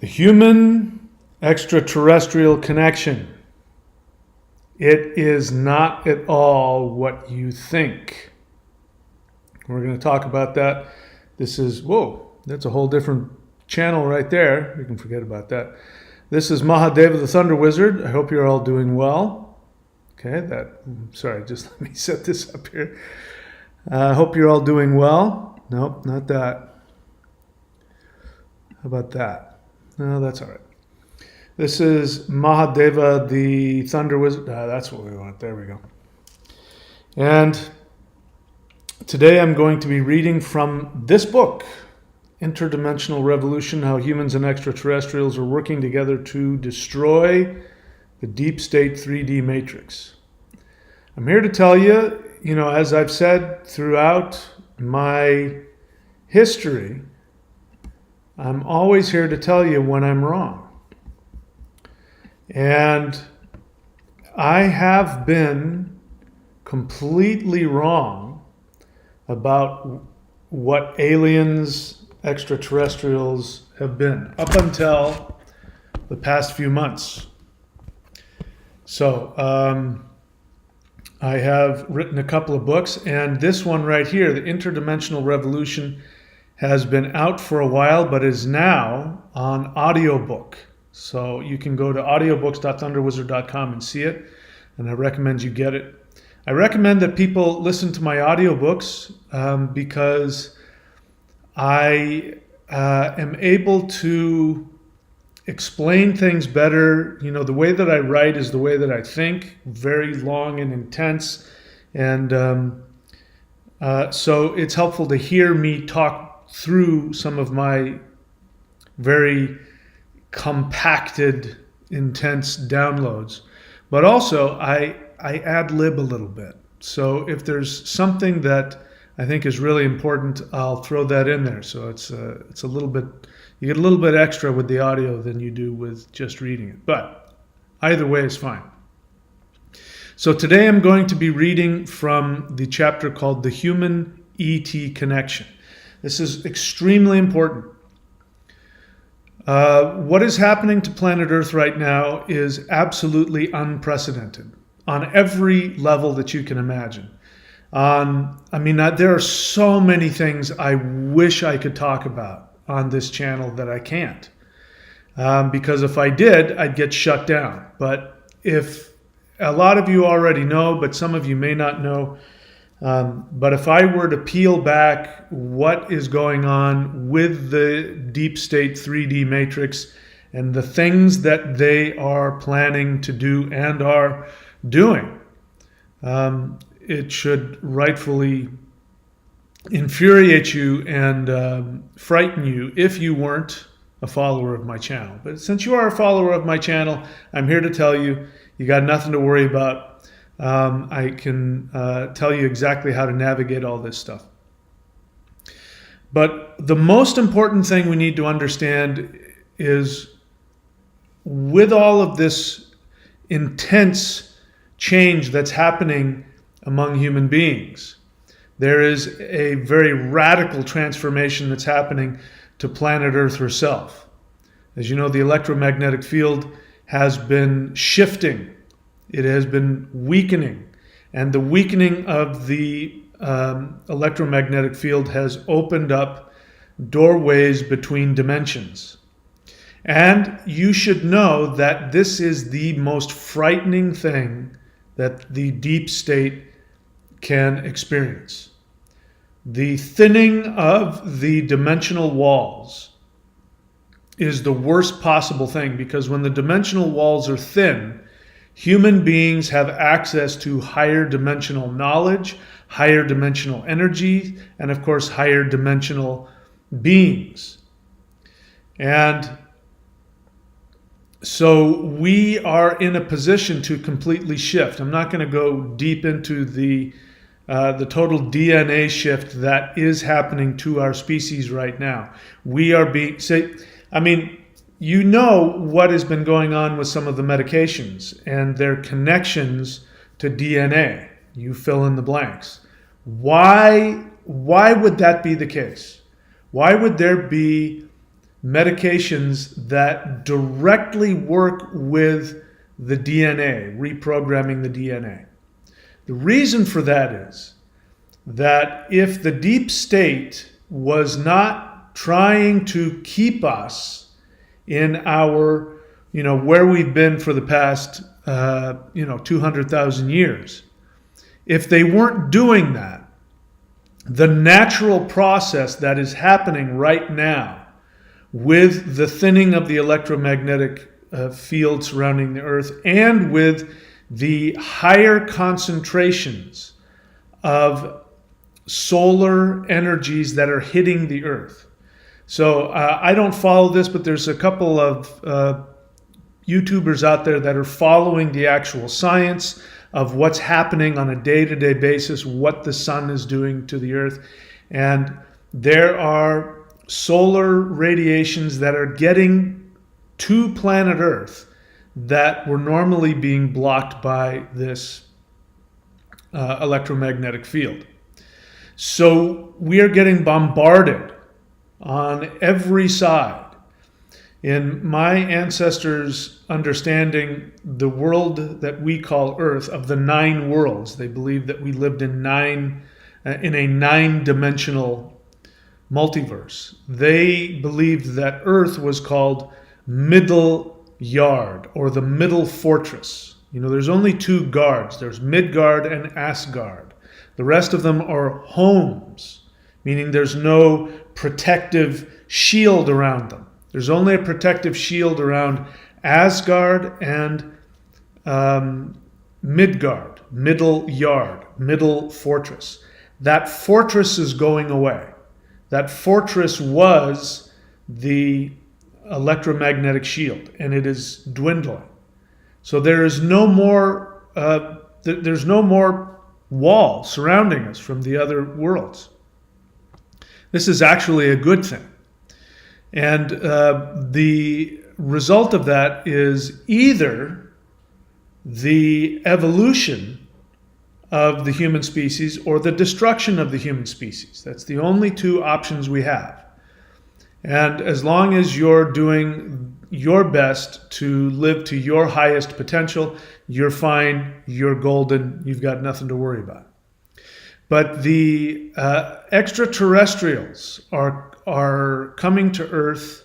The human extraterrestrial connection. It is not at all what you think. We're going to talk about that. This is, whoa, that's a whole different channel right there. We can forget about that. This is Mahadeva the Thunder Wizard. I hope you're all doing well. Okay, sorry, just let me set this up here. I hope you're all doing well. Nope, not that. How about that? No, that's all right. This is Mahadeva the Thunder Wizard. That's what we want. There we go. And today I'm going to be reading from this book, Interdimensional Revolution, How Humans and Extraterrestrials Are Working Together to Destroy the Deep State 3D Matrix. I'm here to tell you, as I've said throughout my history, I'm always here to tell you when I'm wrong. And I have been completely wrong about what aliens, extraterrestrials have been up until the past few months. So I have written a couple of books, and this one right here, The Interdimensional Revolution, has been out for a while, but is now on audiobook. So you can go to audiobooks.thunderwizard.com and see it, and I recommend you get it. I recommend that people listen to my audiobooks because I am able to explain things better. The way that I write is the way that I think, very long and intense. And so it's helpful to hear me talk through some of my very compacted, intense downloads. But also, I ad-lib a little bit. So if there's something that I think is really important, I'll throw that in there. So it's a little bit, you get a little bit extra with the audio than you do with just reading it. But either way is fine. So today I'm going to be reading from the chapter called The Human ET Connection. This is extremely important. What is happening to planet Earth right now is absolutely unprecedented on every level that you can imagine. There are so many things I wish I could talk about on this channel that I can't. Because if I did, I'd get shut down. But if a lot of you already know, but some of you may not know, but if I were to peel back what is going on with the deep state 3D matrix and the things that they are planning to do and are doing, it should rightfully infuriate you and frighten you if you weren't a follower of my channel. But since you are a follower of my channel, I'm here to tell you, you got nothing to worry about. I can tell you exactly how to navigate all this stuff. But the most important thing we need to understand is, with all of this intense change that's happening among human beings, there is a very radical transformation that's happening to planet Earth herself. As you know, the electromagnetic field has been shifting. It has been weakening, and the weakening of the electromagnetic field has opened up doorways between dimensions. And you should know that this is the most frightening thing that the deep state can experience. The thinning of the dimensional walls is the worst possible thing, because when the dimensional walls are thin, human beings have access to higher dimensional knowledge, higher dimensional energy, and of course, higher dimensional beings. And so we are in a position to completely shift. I'm not going to go deep into the total DNA shift that is happening to our species right now. We are being, you know what has been going on with some of the medications and their connections to DNA. You fill in the blanks. Why would that be the case? Why would there be medications that directly work with the DNA, reprogramming the DNA. The reason for that is that if the deep state was not trying to keep us in our, where we've been for the past, 200,000 years, if they weren't doing that, the natural process that is happening right now with the thinning of the electromagnetic field surrounding the Earth and with the higher concentrations of solar energies that are hitting the Earth. So I don't follow this, but there's a couple of YouTubers out there that are following the actual science of what's happening on a day-to-day basis, what the sun is doing to the Earth. And there are solar radiations that are getting to planet Earth that were normally being blocked by this electromagnetic field. So we are getting bombarded on every side. In my ancestors' understanding, the world that we call Earth, of the 9 worlds, they believed that we lived in a 9-dimensional multiverse. They believed that Earth was called Middle Yard, or the Middle Fortress. There's only 2 guards. There's Midgard and Asgard. The rest of them are homes, meaning there's no protective shield around them. There's only a protective shield around Asgard and Midgard, Middle Yard, Middle Fortress. That fortress is going away. That fortress was the electromagnetic shield, and it is dwindling. So there is no more. There's no more wall surrounding us from the other worlds. This is actually a good thing. And the result of that is either the evolution of the human species or the destruction of the human species. That's the only 2 options we have. And as long as you're doing your best to live to your highest potential, you're fine, you're golden, you've got nothing to worry about. But the extraterrestrials are coming to Earth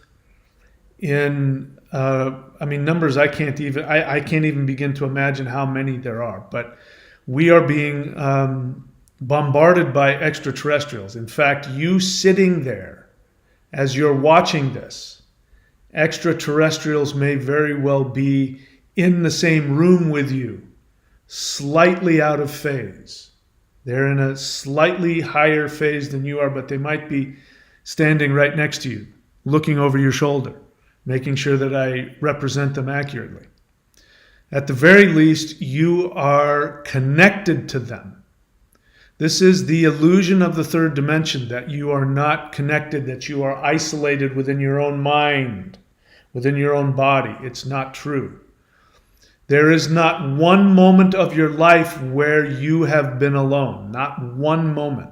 in numbers I can't even begin to imagine how many there are. But we are being bombarded by extraterrestrials. In fact, you sitting there as you're watching this, extraterrestrials may very well be in the same room with you, slightly out of phase. They're in a slightly higher phase than you are, but they might be standing right next to you, looking over your shoulder, making sure that I represent them accurately. At the very least, you are connected to them. This is the illusion of the 3rd dimension, that you are not connected, that you are isolated within your own mind, within your own body. It's not true. There is not one moment of your life where you have been alone, not one moment.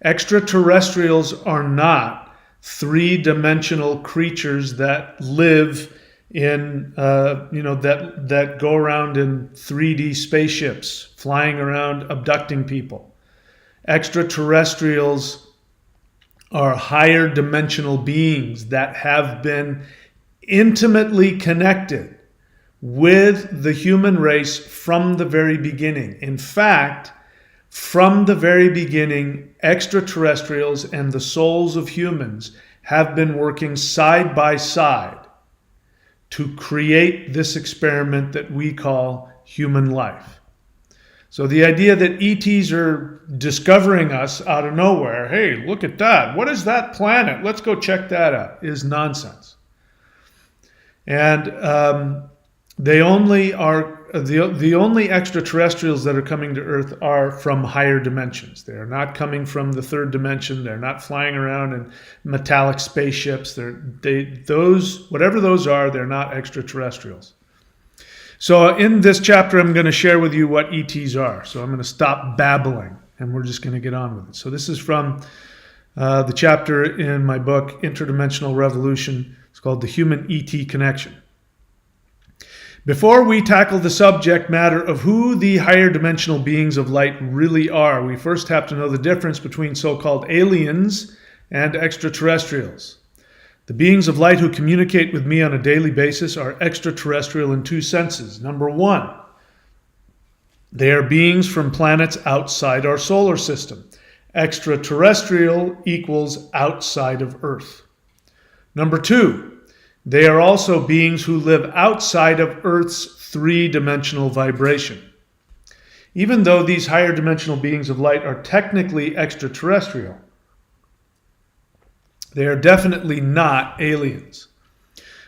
Extraterrestrials are not 3-dimensional creatures that live in, that go around in 3D spaceships, flying around, abducting people. Extraterrestrials are higher dimensional beings that have been intimately connected with the human race from the very beginning. In fact, from the very beginning, extraterrestrials and the souls of humans have been working side by side to create this experiment that we call human life. So the idea that ETs are discovering us out of nowhere, hey, look at that, what is that planet? Let's go check that out, is nonsense. And the only extraterrestrials that are coming to Earth are from higher dimensions. They are not coming from the 3rd dimension. They're not flying around in metallic spaceships. Whatever those are, they're not extraterrestrials. So in this chapter, I'm going to share with you what ETs are. So I'm going to stop babbling, and we're just going to get on with it. So this is from The chapter in my book, Interdimensional Revolution, is called The Human ET Connection. Before we tackle the subject matter of who the higher dimensional beings of light really are, we first have to know the difference between so-called aliens and extraterrestrials. The beings of light who communicate with me on a daily basis are extraterrestrial in two senses. Number one, they are beings from planets outside our solar system. Extraterrestrial equals outside of Earth. Number two, they are also beings who live outside of Earth's three-dimensional vibration. Even though these higher dimensional beings of light are technically extraterrestrial, they are definitely not aliens.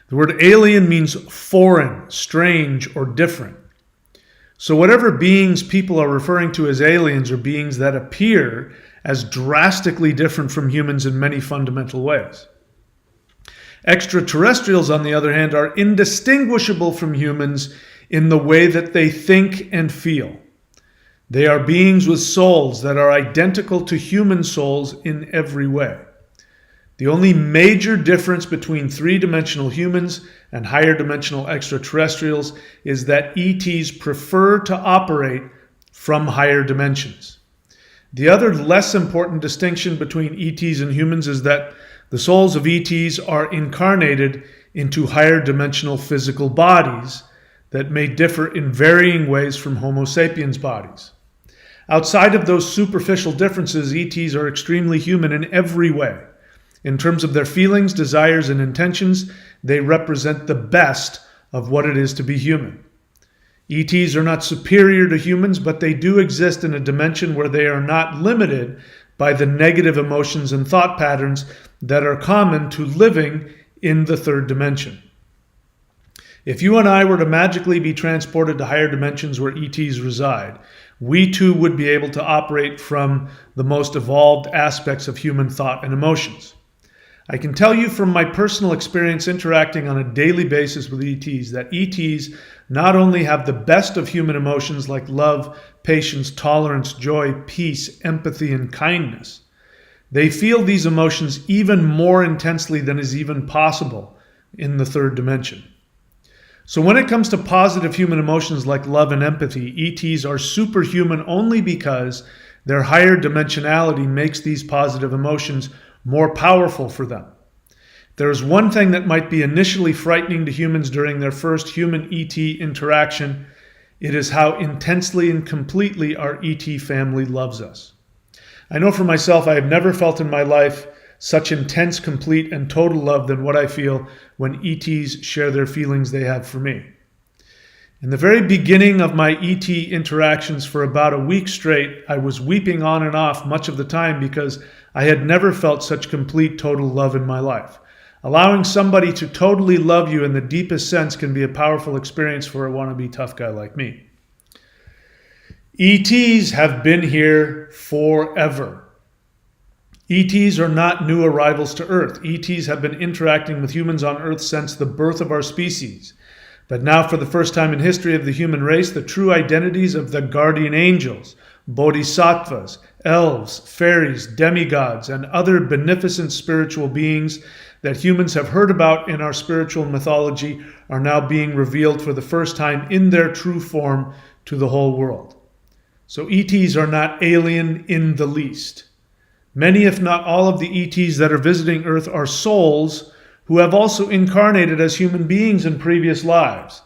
The word alien means foreign, strange, or different. So whatever beings people are referring to as aliens are beings that appear as drastically different from humans in many fundamental ways. Extraterrestrials, on the other hand, are indistinguishable from humans in the way that they think and feel. They are beings with souls that are identical to human souls in every way. The only major difference between three-dimensional humans and higher dimensional extraterrestrials is that ETs prefer to operate from higher dimensions. The other less important distinction between ETs and humans is that the souls of ETs are incarnated into higher dimensional physical bodies that may differ in varying ways from Homo sapiens bodies. Outside of those superficial differences, ETs are extremely human in every way. In terms of their feelings, desires, and intentions, they represent the best of what it is to be human. ETs are not superior to humans, but they do exist in a dimension where they are not limited by the negative emotions and thought patterns that are common to living in the third dimension. If you and I were to magically be transported to higher dimensions where ETs reside, we too would be able to operate from the most evolved aspects of human thought and emotions. I can tell you from my personal experience interacting on a daily basis with ETs that ETs not only have the best of human emotions like love, patience, tolerance, joy, peace, empathy, and kindness, they feel these emotions even more intensely than is even possible in the third dimension. So when it comes to positive human emotions like love and empathy, ETs are superhuman only because their higher dimensionality makes these positive emotions more powerful for them. There is one thing that might be initially frightening to humans during their first human-ET interaction. It is how intensely and completely our ET family loves us. I know for myself, I have never felt in my life such intense, complete, and total love than what I feel when ETs share their feelings they have for me. In the very beginning of my ET interactions for about a week straight, I was weeping on and off much of the time because I had never felt such complete, total love in my life. Allowing somebody to totally love you in the deepest sense can be a powerful experience for a wannabe tough guy like me. ETs have been here forever. ETs are not new arrivals to Earth. ETs have been interacting with humans on Earth since the birth of our species. But now, for the first time in history of the human race, the true identities of the guardian angels, bodhisattvas, elves, fairies, demigods, and other beneficent spiritual beings that humans have heard about in our spiritual mythology are now being revealed for the first time in their true form to the whole world. So ETs are not alien in the least. Many, if not all, of the ETs that are visiting Earth are souls who have also incarnated as human beings in previous lives.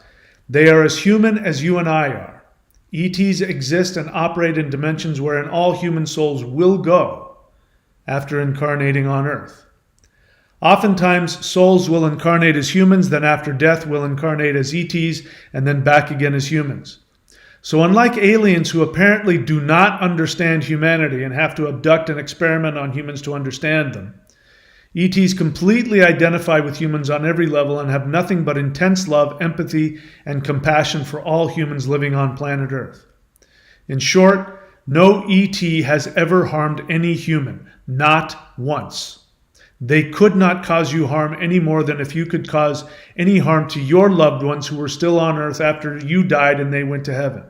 They are as human as you and I are. ETs exist and operate in dimensions wherein all human souls will go after incarnating on Earth. Oftentimes, souls will incarnate as humans, then after death will incarnate as ETs, and then back again as humans. So unlike aliens who apparently do not understand humanity and have to abduct and experiment on humans to understand them, ETs completely identify with humans on every level and have nothing but intense love, empathy, and compassion for all humans living on planet Earth. In short, no ET has ever harmed any human, not once. They could not cause you harm any more than if you could cause any harm to your loved ones who were still on Earth after you died and they went to heaven.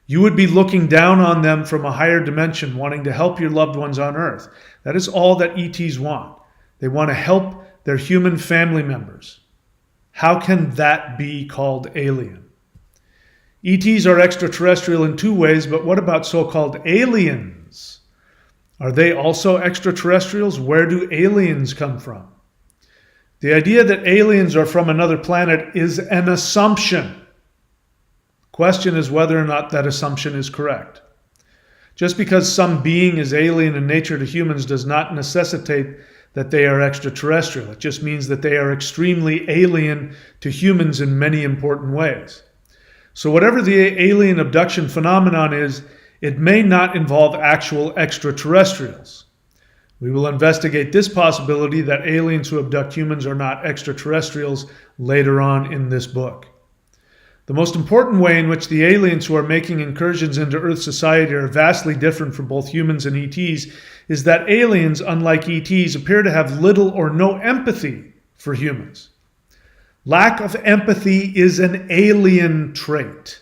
You would be looking down on them from a higher dimension, wanting to help your loved ones on Earth. That is all that ETs want. They want to help their human family members. How can that be called alien? ETs are extraterrestrial in two ways, but what about so-called aliens? Are they also extraterrestrials? Where do aliens come from? The idea that aliens are from another planet is an assumption. Question is whether or not that assumption is correct. Just because some being is alien in nature to humans does not necessitate that they are extraterrestrial. It just means that they are extremely alien to humans in many important ways. So whatever the alien abduction phenomenon is, it may not involve actual extraterrestrials. We will investigate this possibility that aliens who abduct humans are not extraterrestrials later on in this book. The most important way in which the aliens who are making incursions into Earth society are vastly different from both humans and ETs is that aliens, unlike ETs, appear to have little or no empathy for humans. Lack of empathy is an alien trait.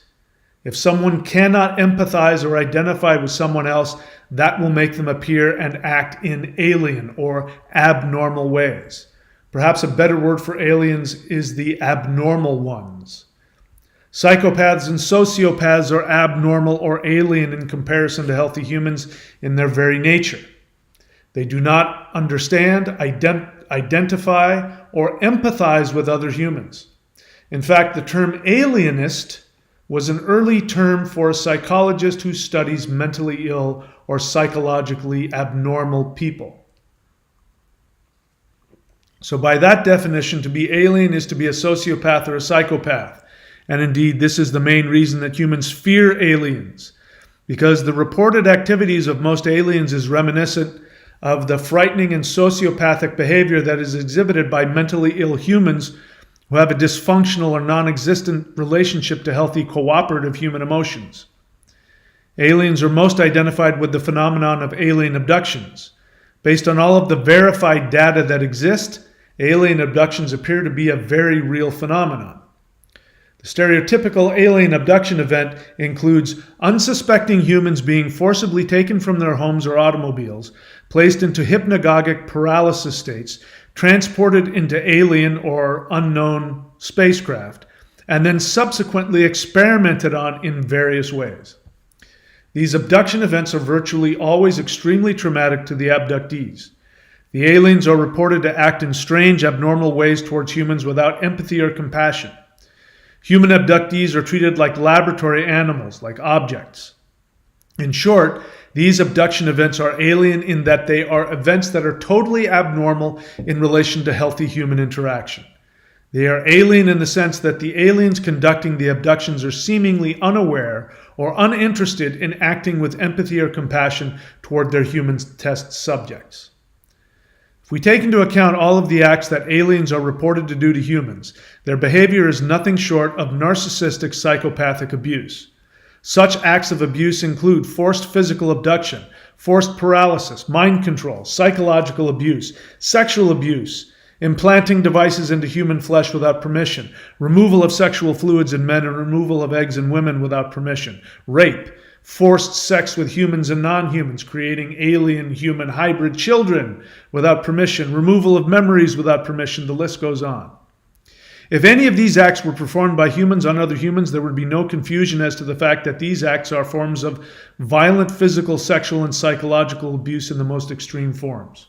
If someone cannot empathize or identify with someone else, that will make them appear and act in alien or abnormal ways. Perhaps a better word for aliens is the abnormal ones. Psychopaths and sociopaths are abnormal or alien in comparison to healthy humans in their very nature. They do not understand, identify, or empathize with other humans. In fact, the term alienist was an early term for a psychologist who studies mentally ill or psychologically abnormal people. So by that definition, to be alien is to be a sociopath or a psychopath. And indeed, this is the main reason that humans fear aliens, because the reported activities of most aliens is reminiscent of the frightening and sociopathic behavior that is exhibited by mentally ill humans who have a dysfunctional or non-existent relationship to healthy cooperative human emotions. Aliens are most identified with the phenomenon of alien abductions. Based on all of the verified data that exist, alien abductions appear to be a very real phenomenon. The stereotypical alien abduction event includes unsuspecting humans being forcibly taken from their homes or automobiles, placed into hypnagogic paralysis states, transported into alien or unknown spacecraft, and then subsequently experimented on in various ways. These abduction events are virtually always extremely traumatic to the abductees. The aliens are reported to act in strange, abnormal ways towards humans without empathy or compassion. Human abductees are treated like laboratory animals, like objects. In short, these abduction events are alien in that they are events that are totally abnormal in relation to healthy human interaction. They are alien in the sense that the aliens conducting the abductions are seemingly unaware or uninterested in acting with empathy or compassion toward their human test subjects. If we take into account all of the acts that aliens are reported to do to humans, their behavior is nothing short of narcissistic psychopathic abuse. Such acts of abuse include forced physical abduction, forced paralysis, mind control, psychological abuse, sexual abuse, implanting devices into human flesh without permission, removal of sexual fluids in men and removal of eggs in women without permission, rape, forced sex with humans and non-humans, creating alien human hybrid children without permission, removal of memories without permission, the list goes on. If any of these acts were performed by humans on other humans, there would be no confusion as to the fact that these acts are forms of violent physical, sexual, and psychological abuse in the most extreme forms.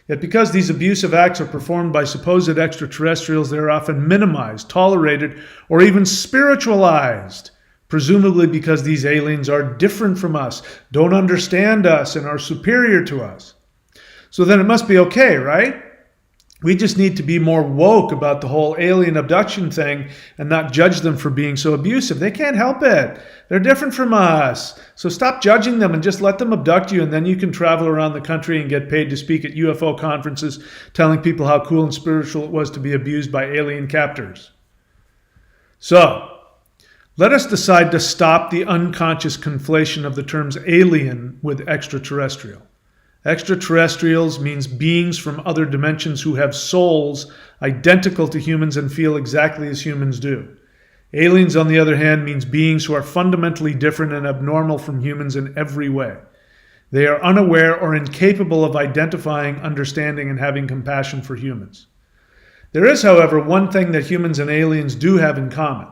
Yet because these abusive acts are performed by supposed extraterrestrials, they are often minimized, tolerated, or even spiritualized, presumably because these aliens are different from us, don't understand us, and are superior to us. So then it must be okay, right? We just need to be more woke about the whole alien abduction thing and not judge them for being so abusive. They can't help it. They're different from us. So stop judging them and just let them abduct you, and then you can travel around the country and get paid to speak at UFO conferences telling people how cool and spiritual it was to be abused by alien captors. So, let us decide to stop the unconscious conflation of the terms alien with extraterrestrial. Extraterrestrials means beings from other dimensions who have souls identical to humans and feel exactly as humans do. Aliens, on the other hand, means beings who are fundamentally different and abnormal from humans in every way. They are unaware or incapable of identifying, understanding, and having compassion for humans. There is, however, one thing that humans and aliens do have in common.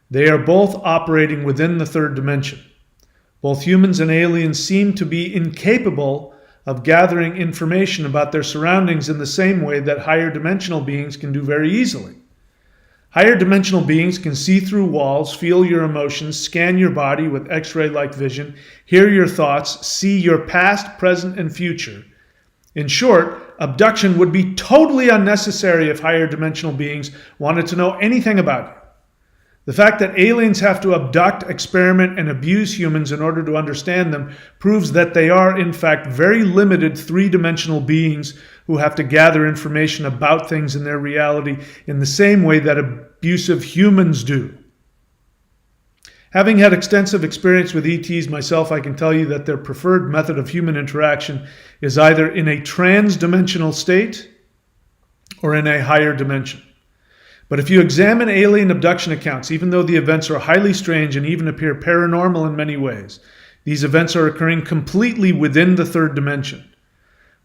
They are both operating within the third dimension. Both humans and aliens seem to be incapable of gathering information about their surroundings in the same way that higher dimensional beings can do very easily. Higher dimensional beings can see through walls, feel your emotions, scan your body with X-ray-like vision, hear your thoughts, see your past, present, and future. In short, abduction would be totally unnecessary if higher dimensional beings wanted to know anything about you. The fact that aliens have to abduct, experiment, and abuse humans in order to understand them proves that they are, in fact, very limited three-dimensional beings who have to gather information about things in their reality in the same way that abusive humans do. Having had extensive experience with ETs myself, I can tell you that their preferred method of human interaction is either in a trans-dimensional state or in a higher dimension. But if you examine alien abduction accounts, even though the events are highly strange and even appear paranormal in many ways, these events are occurring completely within the third dimension.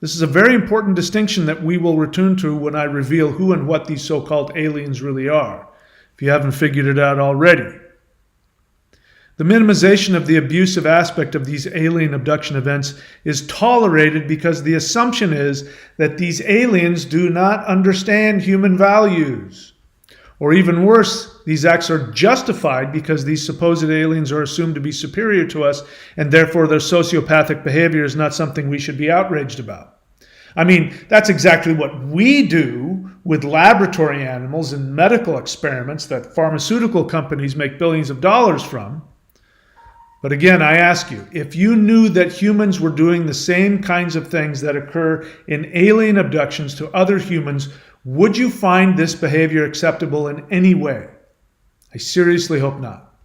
This is a very important distinction that we will return to when I reveal who and what these so-called aliens really are, if you haven't figured it out already. The minimization of the abusive aspect of these alien abduction events is tolerated because the assumption is that these aliens do not understand human values. Or even worse, these acts are justified because these supposed aliens are assumed to be superior to us, and therefore their sociopathic behavior is not something we should be outraged about. I mean, that's exactly what we do with laboratory animals and medical experiments that pharmaceutical companies make billions of dollars from. But again, I ask you, if you knew that humans were doing the same kinds of things that occur in alien abductions to other humans, would you find this behavior acceptable in any way? I seriously hope not.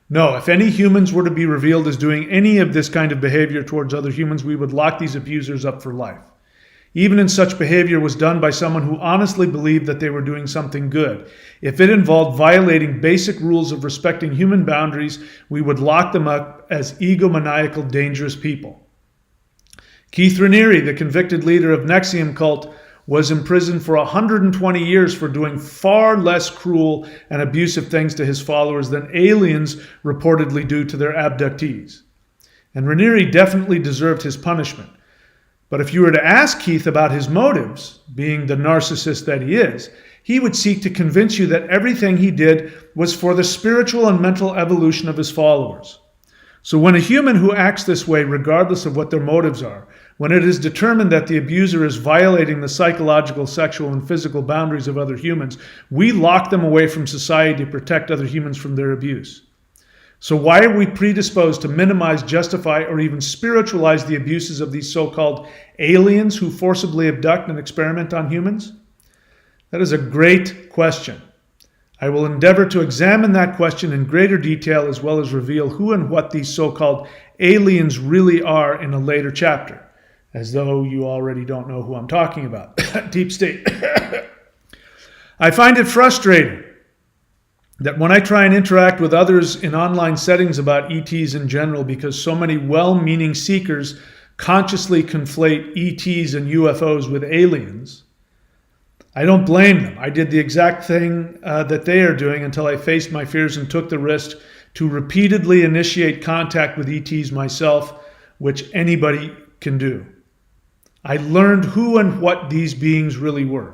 No, if any humans were to be revealed as doing any of this kind of behavior towards other humans, we would lock these abusers up for life. Even if such behavior was done by someone who honestly believed that they were doing something good. If it involved violating basic rules of respecting human boundaries, we would lock them up as egomaniacal, dangerous people. Keith Raniere, the convicted leader of NXIVM cult, was imprisoned for 120 years for doing far less cruel and abusive things to his followers than aliens reportedly do to their abductees. And Raniere definitely deserved his punishment. But if you were to ask Keith about his motives, being the narcissist that he is, he would seek to convince you that everything he did was for the spiritual and mental evolution of his followers. So when a human who acts this way, regardless of what their motives are, when it is determined that the abuser is violating the psychological, sexual, and physical boundaries of other humans, we lock them away from society to protect other humans from their abuse. So why are we predisposed to minimize, justify, or even spiritualize the abuses of these so-called aliens who forcibly abduct and experiment on humans? That is a great question. I will endeavor to examine that question in greater detail as well as reveal who and what these so-called aliens really are in a later chapter, as though you already don't know who I'm talking about. Deep state. I find it frustrating that when I try and interact with others in online settings about ETs in general, because so many well-meaning seekers consciously conflate ETs and UFOs with aliens, I don't blame them. I did the exact thing that they are doing until I faced my fears and took the risk to repeatedly initiate contact with ETs myself, which anybody can do. I learned who and what these beings really were.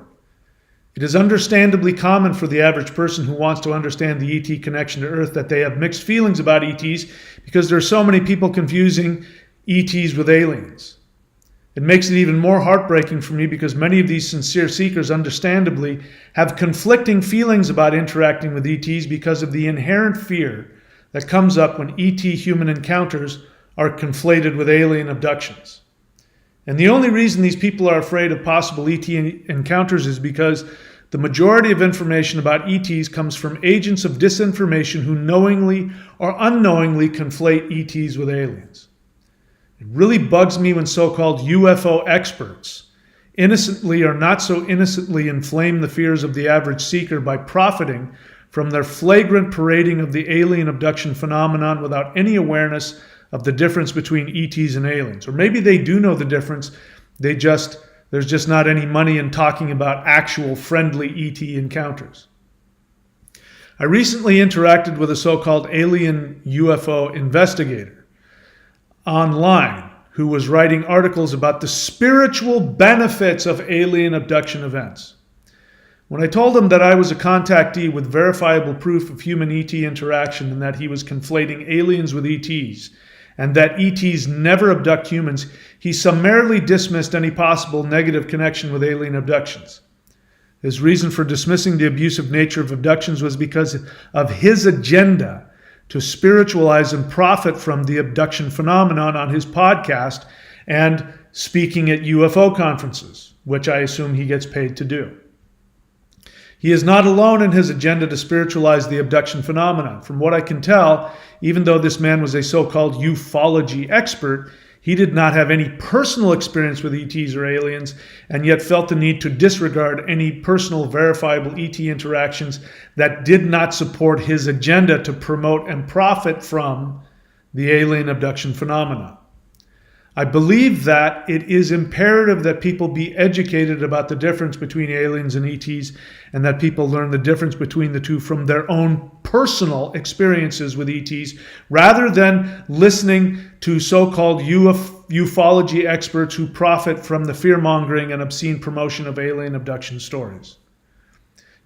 It is understandably common for the average person who wants to understand the ET connection to Earth that they have mixed feelings about ETs because there are so many people confusing ETs with aliens. It makes it even more heartbreaking for me because many of these sincere seekers understandably have conflicting feelings about interacting with ETs because of the inherent fear that comes up when ET human encounters are conflated with alien abductions. And the only reason these people are afraid of possible ET encounters is because the majority of information about ETs comes from agents of disinformation who knowingly or unknowingly conflate ETs with aliens. It really bugs me when so-called UFO experts innocently or not so innocently inflame the fears of the average seeker by profiting from their flagrant parading of the alien abduction phenomenon without any awareness of the difference between ETs and aliens. Or maybe they do know the difference, there's just not any money in talking about actual friendly ET encounters. I recently interacted with a so-called alien UFO investigator online who was writing articles about the spiritual benefits of alien abduction events. When I told him that I was a contactee with verifiable proof of human ET interaction and that he was conflating aliens with ETs, and that ETs never abduct humans, he summarily dismissed any possible negative connection with alien abductions. His reason for dismissing the abusive nature of abductions was because of his agenda to spiritualize and profit from the abduction phenomenon on his podcast and speaking at UFO conferences, which I assume he gets paid to do. He is not alone in his agenda to spiritualize the abduction phenomenon. From what I can tell, even though this man was a so-called ufology expert, he did not have any personal experience with ETs or aliens, and yet felt the need to disregard any personal verifiable ET interactions that did not support his agenda to promote and profit from the alien abduction phenomenon. I believe that it is imperative that people be educated about the difference between aliens and ETs, and that people learn the difference between the two from their own personal experiences with ETs, rather than listening to so-called ufology experts who profit from the fear-mongering and obscene promotion of alien abduction stories.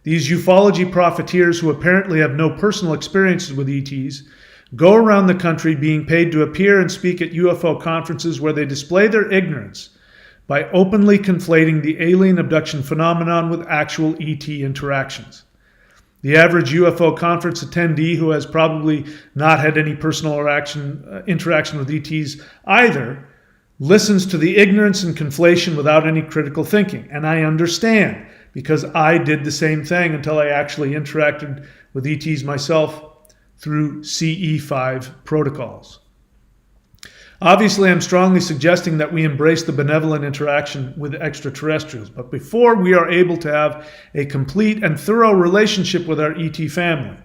These ufology profiteers, who apparently have no personal experiences with ETs, go around the country being paid to appear and speak at UFO conferences where they display their ignorance by openly conflating the alien abduction phenomenon with actual ET interactions. The average UFO conference attendee, who has probably not had any personal interaction with ETs either, listens to the ignorance and conflation without any critical thinking. And I understand, because I did the same thing until I actually interacted with ETs myself through CE5 protocols. Obviously, I'm strongly suggesting that we embrace the benevolent interaction with extraterrestrials. But before we are able to have a complete and thorough relationship with our ET family,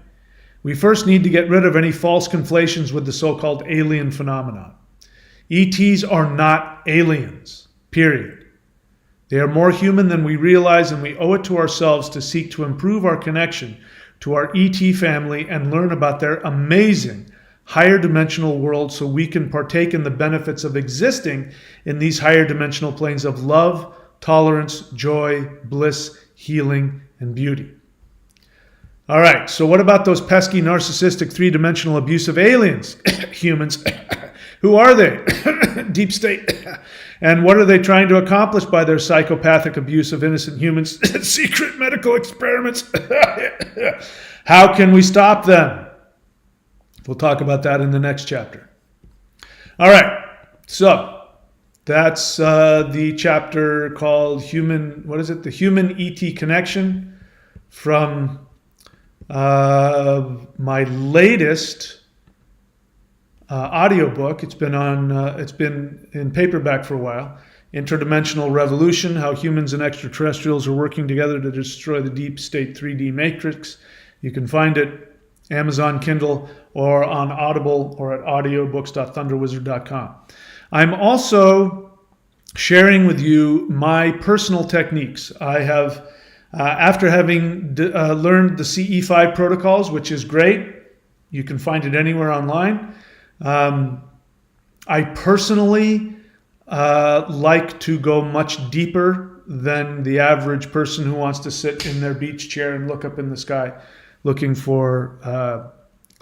we first need to get rid of any false conflations with the so-called alien phenomenon. ETs are not aliens, period. They are more human than we realize, and we owe it to ourselves to seek to improve our connection to our ET family and learn about their amazing higher dimensional world so we can partake in the benefits of existing in these higher dimensional planes of love, tolerance, joy, bliss, healing, and beauty. All right, so what about those pesky, narcissistic, three-dimensional abusive aliens, humans? Who are they? Deep state. And what are they trying to accomplish by their psychopathic abuse of innocent humans? Secret medical experiments. How can we stop them? We'll talk about that in the next chapter. All right, so that's the chapter called The Human ET Connection, from my latest audiobook. It's been in paperback for a while. Interdimensional Revolution: How Humans and Extraterrestrials Are Working Together to Destroy the Deep State 3D Matrix. You can find it Amazon Kindle or on Audible or at audiobooks.thunderwizard.com. I'm also sharing with you my personal techniques. I have, after having learned the CE5 protocols, which is great, you can find it anywhere online. I personally like to go much deeper than the average person who wants to sit in their beach chair and look up in the sky looking for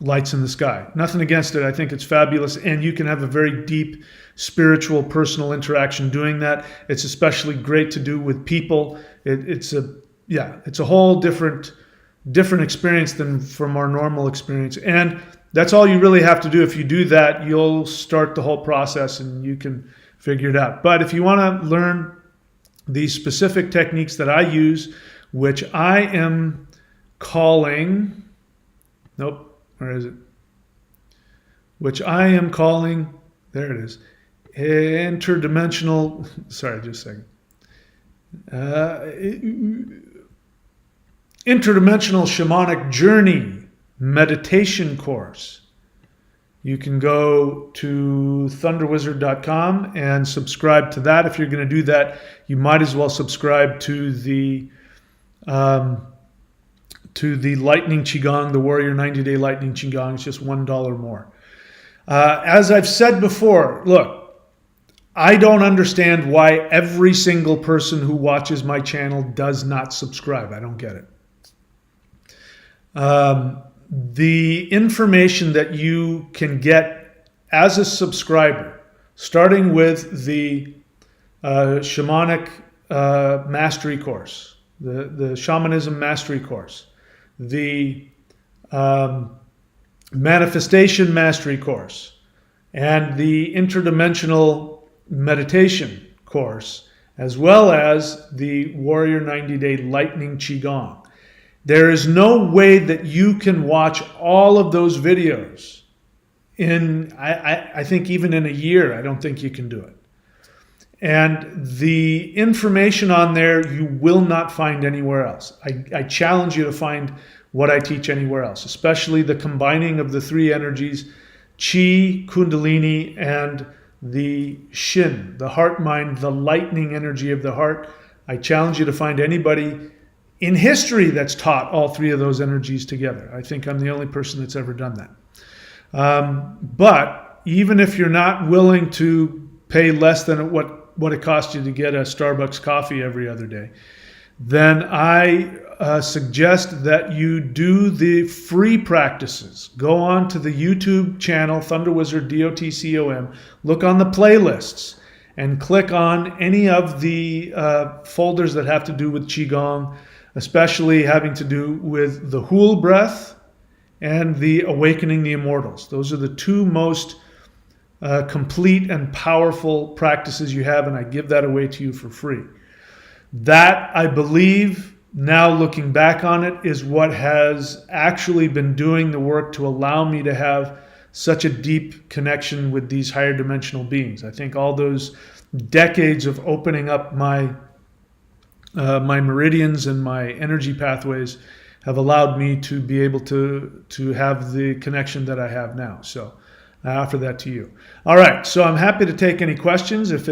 lights in the sky. Nothing against it. I think it's fabulous, and you can have a very deep spiritual personal interaction doing that. It's especially great to do with people. It's a whole different experience than from our normal experience. And that's all you really have to do. If you do that, you'll start the whole process and you can figure it out. But if you want to learn these specific techniques that I use, which I am calling, there it is, interdimensional, sorry, just a second. Interdimensional Shamanic Journey meditation course. You can go to thunderwizard.com and subscribe to that. If you're going to do that, you might as well subscribe to the Lightning Qigong, the Warrior 90-Day Lightning Qigong. It's just $1 more. As I've said before, look, I don't understand why every single person who watches my channel does not subscribe. I don't get it. The information that you can get as a subscriber, starting with the Shamanic Mastery Course, the Shamanism Mastery Course, the Manifestation Mastery Course, and the Interdimensional Meditation Course, as well as the Warrior 90-Day Lightning Qigong. There is no way that you can watch all of those videos in, I think even in a year. I don't think you can do it. And the information on there you will not find anywhere else. I challenge you to find what I teach anywhere else, especially the combining of the three energies, Chi, Kundalini, and the Shin, the heart mind, the lightning energy of the heart. I challenge you to find anybody in history that's taught all three of those energies together. I think I'm the only person that's ever done that. But even if you're not willing to pay less than what it costs you to get a Starbucks coffee every other day, then I suggest that you do the free practices. Go on to the YouTube channel, Thunderwizard, DOTCOM, look on the playlists, and click on any of the folders that have to do with Qigong, especially having to do with the Hul breath and the Awakening the Immortals. Those are the two most complete and powerful practices you have, and I give that away to you for free. That, I believe, now looking back on it, is what has actually been doing the work to allow me to have such a deep connection with these higher dimensional beings. I think all those decades of opening up my meridians and my energy pathways have allowed me to be able to have the connection that I have now. So I offer that to you. All right, so I'm happy to take any questions. If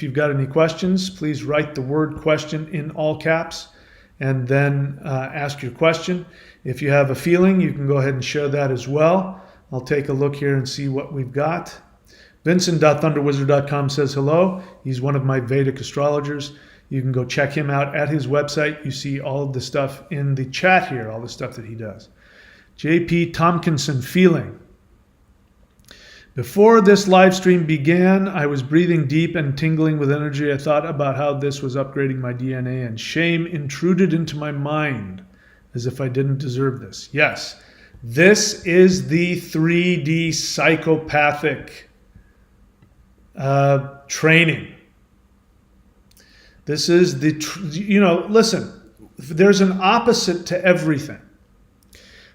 you've got any questions, please write the word question in all caps and then ask your question. If you have a feeling, you can go ahead and share that as well. I'll take a look here and see what we've got. Vincent.thunderwizard.com says hello. He's one of my Vedic astrologers. You can go check him out at his website. You see all of the stuff in the chat here, all the stuff that he does. JP Tompkinson, feeling. Before this live stream began, I was breathing deep and tingling with energy. I thought about how this was upgrading my DNA, and shame intruded into my mind as if I didn't deserve this. Yes, this is the 3D psychopathic training. This is listen, there's an opposite to everything.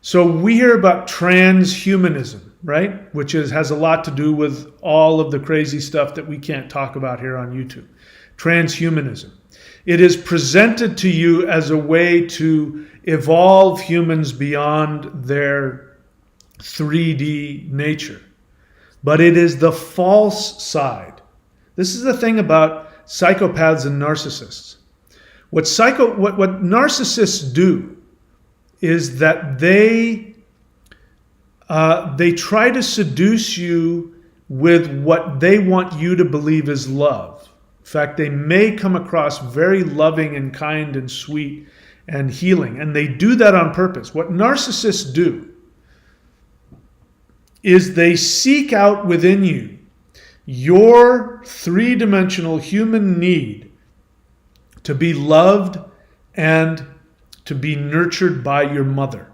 So we hear about transhumanism, right? Which has a lot to do with all of the crazy stuff that we can't talk about here on YouTube. Transhumanism. It is presented to you as a way to evolve humans beyond their 3D nature. But it is the false side. This is the thing about psychopaths and narcissists. What narcissists do is that they try to seduce you with what they want you to believe is love. In fact, they may come across very loving and kind and sweet and healing, and they do that on purpose. What narcissists do is they seek out within you your three-dimensional human need to be loved and to be nurtured by your mother.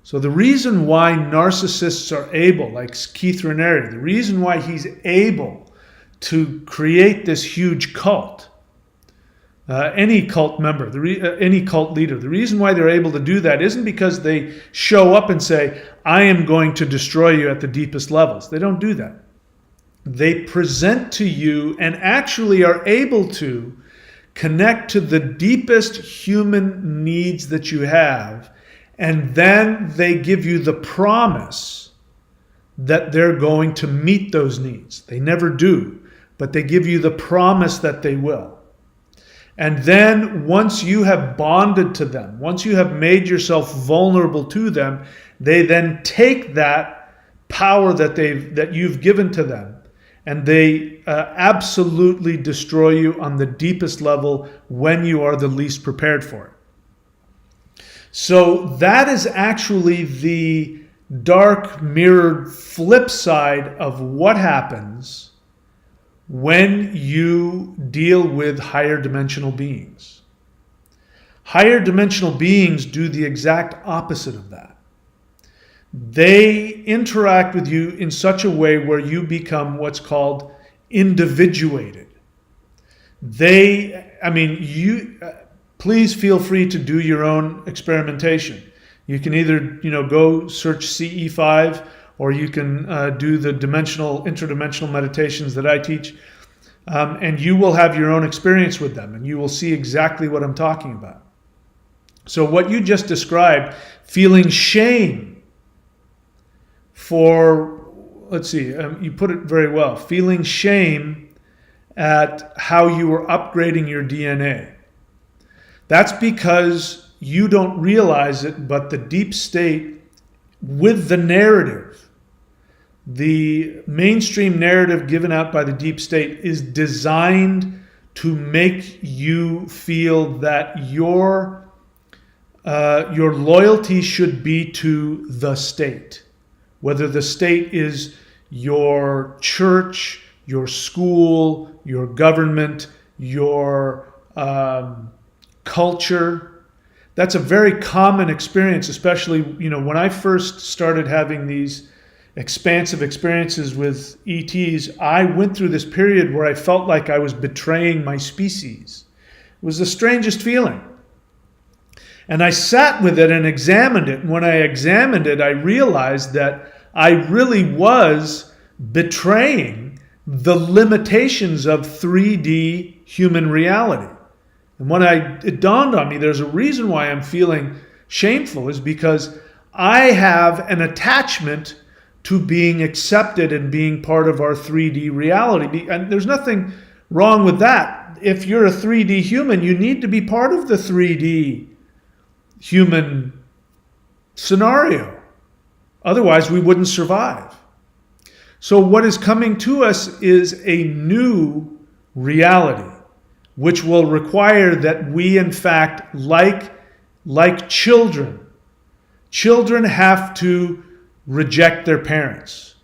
So the reason why narcissists are able, like Keith Raniere, the reason why he's able to create this huge cult, any cult member, any cult leader, the reason why they're able to do that isn't because they show up and say, I am going to destroy you at the deepest levels. They don't do that. They present to you and actually are able to connect to the deepest human needs that you have, and then they give you the promise that they're going to meet those needs. They never do, but they give you the promise that they will. And then once you have bonded to them, once you have made yourself vulnerable to them, they then take that power that you've given to them, and they absolutely destroy you on the deepest level when you are the least prepared for it. So that is actually the dark mirrored flip side of what happens when you deal with higher dimensional beings. Higher dimensional beings do the exact opposite of that. They interact with you in such a way where you become what's called individuated. Please feel free to do your own experimentation. You can either, go search CE5, or you can do the interdimensional meditations that I teach, and you will have your own experience with them, and you will see exactly what I'm talking about. So what you just described, feeling shame for, you put it very well, feeling shame at how you were upgrading your DNA. That's because you don't realize it, but the deep state, with the narrative, the mainstream narrative given out by the deep state, is designed to make you feel that your loyalty should be to the state. Whether the state is your church, your school, your government, your culture. That's a very common experience, especially, when I first started having these expansive experiences with ETs, I went through this period where I felt like I was betraying my species. It was the strangest feeling. And I sat with it and examined it. And when I examined it, I realized that I really was betraying the limitations of 3D human reality. And when it dawned on me, there's a reason why I'm feeling shameful, is because I have an attachment to being accepted and being part of our 3D reality. And there's nothing wrong with that. If you're a 3D human, you need to be part of the 3D human scenario. Otherwise, we wouldn't survive. So what is coming to us is a new reality, which will require that we, in fact, like children have to reject their parents.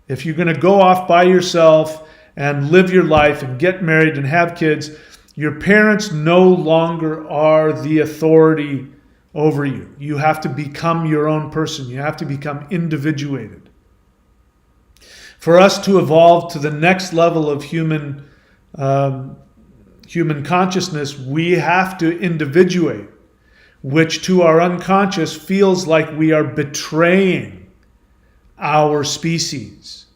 If you're going to go off by yourself and live your life and get married and have kids, your parents no longer are the authority over you. You have to become your own person. You have to become individuated. For us to evolve to the next level of human consciousness, we have to individuate, which to our unconscious feels like we are betraying our species.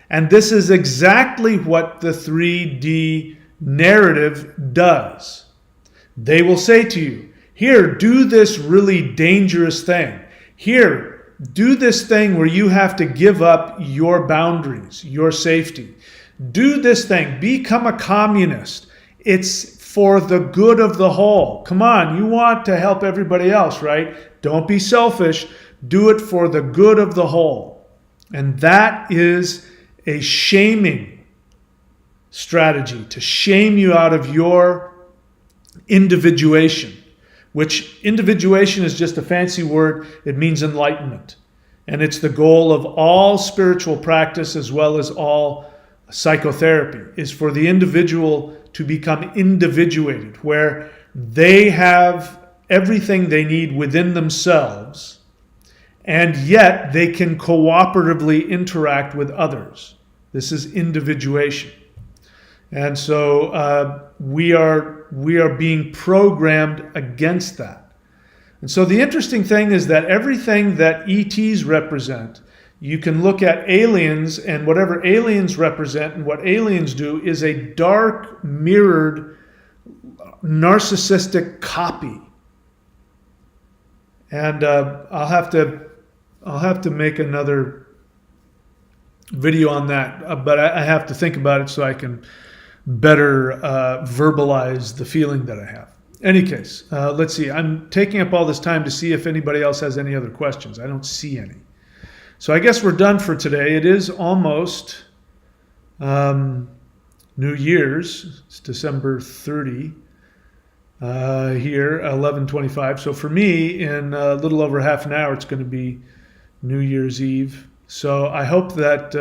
And this is exactly what the 3D narrative does. They will say to you, here, do this really dangerous thing. Here, do this thing where you have to give up your boundaries, your safety. Do this thing. Become a communist. It's for the good of the whole. Come on, you want to help everybody else, right? Don't be selfish. Do it for the good of the whole. And that is a shaming strategy, to shame you out of your individuation. Which individuation is just a fancy word. It means enlightenment. And it's the goal of all spiritual practice, as well as all psychotherapy, is for the individual to become individuated, where they have everything they need within themselves, and yet they can cooperatively interact with others. This is individuation. And so we are being programmed against that. And so the interesting thing is that everything that ETs represent, you can look at aliens, and whatever aliens represent and what aliens do is a dark mirrored narcissistic copy. And I'll have to make another video on that, but I have to think about it so I can better verbalize the feeling that I have. Any case, let's see. I'm taking up all this time to see if anybody else has any other questions. I don't see any. So I guess we're done for today. It is almost New Year's. It's December 30 here, 11:25. So for me, in a little over half an hour, it's going to be New Year's Eve. So I hope that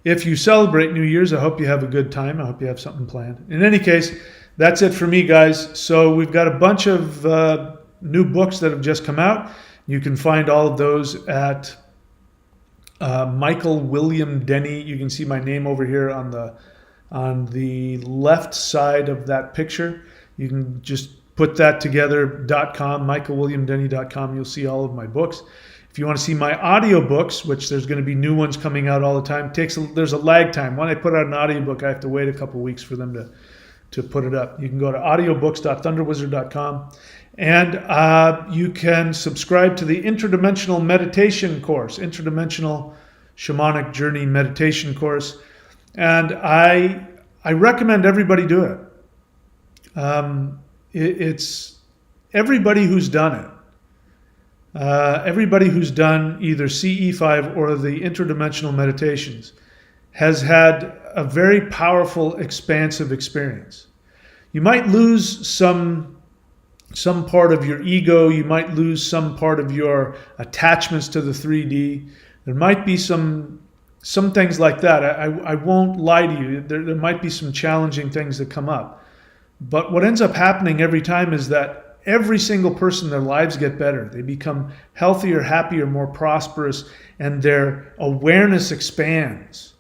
if you celebrate New Year's, I hope you have a good time. I hope you have something planned. In any case, that's it for me, guys. So we've got a bunch of new books that have just come out. You can find all of those at Michael William Denny. You can see my name over here on the left side of that picture. You can just put that together.com, michaelwilliamdenny.com. You'll see all of my books. If you want to see my audiobooks, which there's going to be new ones coming out all the time, there's a lag time. When I put out an audiobook, I have to wait a couple weeks for them to put it up. You can go to audiobooks.thunderwizard.com, and you can subscribe to the Interdimensional Meditation course, Interdimensional Shamanic Journey Meditation course, and I recommend everybody do it. It's everybody who's done it. Everybody who's done either CE5 or the interdimensional meditations has had a very powerful, expansive experience. You might lose some part of your ego. You might lose some part of your attachments to the 3D. There might be some things like that. I won't lie to you. There might be some challenging things that come up. But what ends up happening every time is that every single person, their lives get better. They become healthier, happier, more prosperous, and their awareness expands.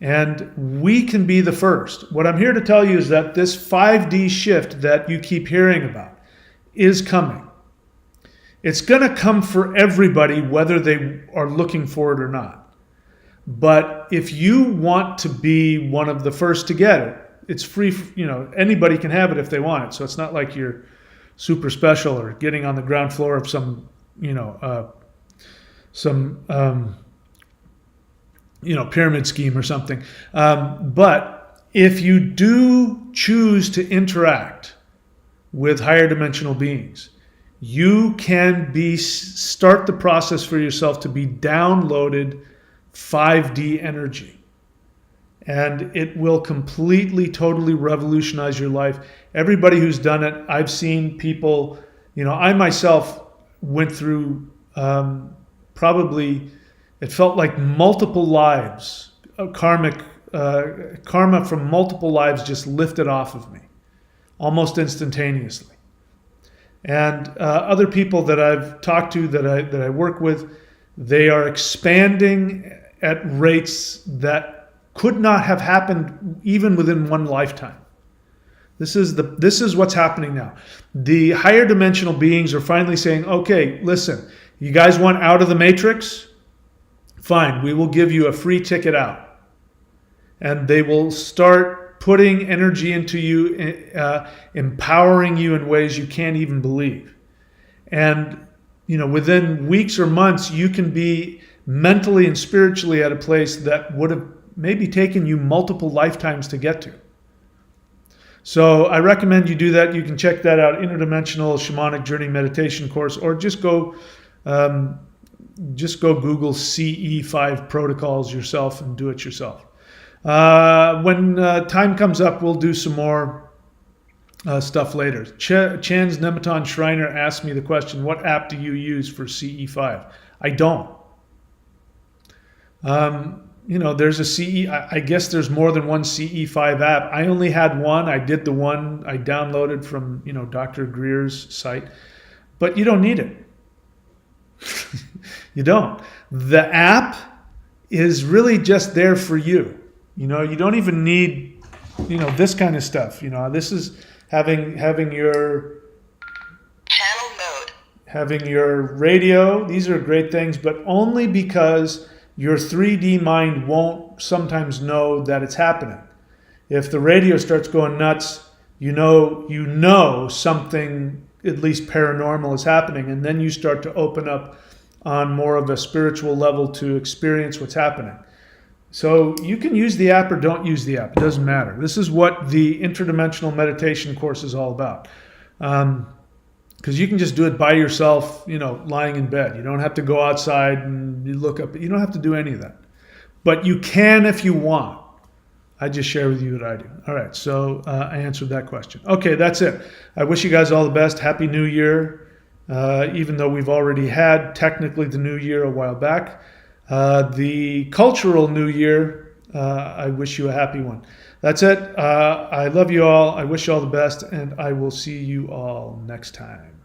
And we can be the first. What I'm here to tell you is that this 5D shift that you keep hearing about is coming. It's going to come for everybody, whether they are looking for it or not. But if you want to be one of the first to get it, it's free. Anybody can have it if they want it. So it's not like you're super special or getting on the ground floor of some pyramid scheme or something. But if you do choose to interact with higher dimensional beings, you can start the process for yourself to be downloaded 5D energy. And it will completely, totally revolutionize your life. Everybody who's done it, I've seen people, I myself went through probably, it felt like multiple lives, karma from multiple lives just lifted off of me, almost instantaneously. And other people that I've talked to, that I work with, they are expanding at rates that could not have happened even within one lifetime. This is what's happening now. The higher dimensional beings are finally saying, okay, listen, you guys want out of the matrix? Fine, we will give you a free ticket out. And they will start putting energy into you, empowering you in ways you can't even believe. And within weeks or months, you can be mentally and spiritually at a place that would have maybe taken you multiple lifetimes to get to. So I recommend you do that. You can check that out, Interdimensional Shamanic Journey Meditation course, or just go Google CE5 protocols yourself and do it yourself. When time comes up, we'll do some more stuff later. Chan's Nematon Shriner asked me the question, what app do you use for CE5? I don't. There's a CE, I guess there's more than one CE5 app. I only had one. I did the one I downloaded from, Dr. Greer's site. But you don't need it. You don't. The app is really just there for you. You don't even need, this kind of stuff. This is having your channel mode, having your radio. These are great things, but only because your 3D mind won't sometimes know that it's happening. If the radio starts going nuts, you know something at least paranormal is happening, and then you start to open up on more of a spiritual level to experience what's happening. So you can use the app or don't use the app. It doesn't matter. This is what the interdimensional meditation course is all about. Because you can just do it by yourself, lying in bed. You don't have to go outside and you look up. You don't have to do any of that. But you can if you want. I just share with you what I do. All right, so I answered that question. Okay, that's it. I wish you guys all the best. Happy New Year. Even though we've already had technically the New Year a while back. The cultural New Year, I wish you a happy one. That's it. I love you all. I wish you all the best, and I will see you all next time.